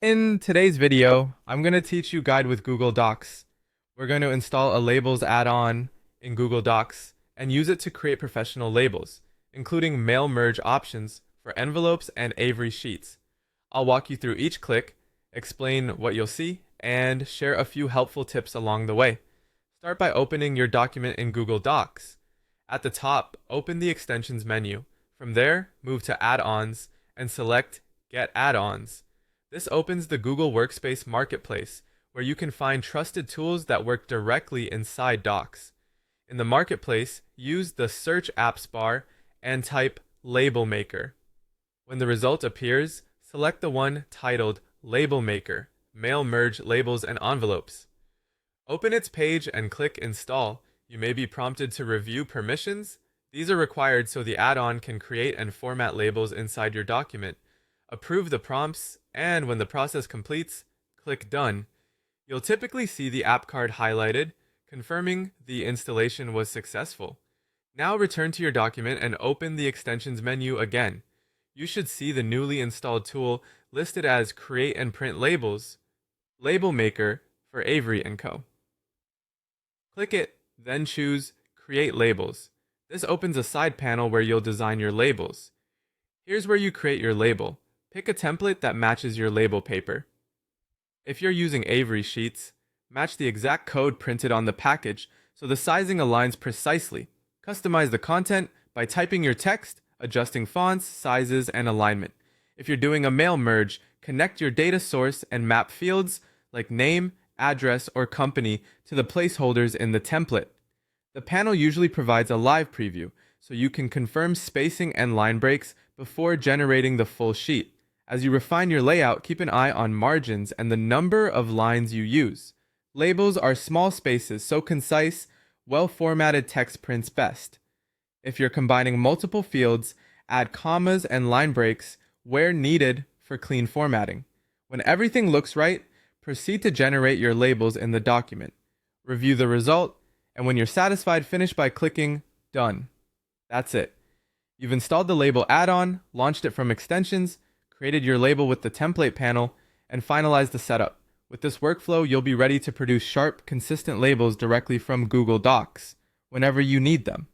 In today's video, I'm going to teach you Guide with Google Docs. We're going to install a Labels add-on in Google Docs and use it to create professional labels, including mail merge options for envelopes and Avery sheets. I'll walk you through each click, explain what you'll see, and share a few helpful tips along the way. Start by opening your document in Google Docs. At the top, open the Extensions menu. From there, move to Add-ons and select Get Add-ons. This opens the Google Workspace Marketplace, where you can find trusted tools that work directly inside Docs. In the Marketplace, use the Search Apps bar and type Label Maker. When the result appears, select the one titled Label Maker, Mail Merge Labels and Envelopes. Open its page and click Install. You may be prompted to review permissions. These are required so the add-on can create and format labels inside your document. Approve the prompts, and when the process completes, click Done. You'll typically see the app card highlighted, confirming the installation was successful. Now return to your document and open the Extensions menu again. You should see the newly installed tool listed as Create and Print Labels, Label Maker for Avery & Co. Click it, then choose Create Labels. This opens a side panel where you'll design your labels. Here's where you create your label. Pick a template that matches your label paper. If you're using Avery sheets, match the exact code printed on the package so the sizing aligns precisely. Customize the content by typing your text, adjusting fonts, sizes, and alignment. If you're doing a mail merge, connect your data source and map fields like name, address, or company to the placeholders in the template. The panel usually provides a live preview, so you can confirm spacing and line breaks before generating the full sheet. As you refine your layout, keep an eye on margins and the number of lines you use. Labels are small spaces, so concise, well-formatted text prints best. If you're combining multiple fields, add commas and line breaks where needed for clean formatting. When everything looks right, proceed to generate your labels in the document. Review the result, and when you're satisfied, finish by clicking Done. That's it. You've installed the label add-on, launched it from Extensions, created your label with the template panel, and finalized the setup. With this workflow, you'll be ready to produce sharp, consistent labels directly from Google Docs whenever you need them.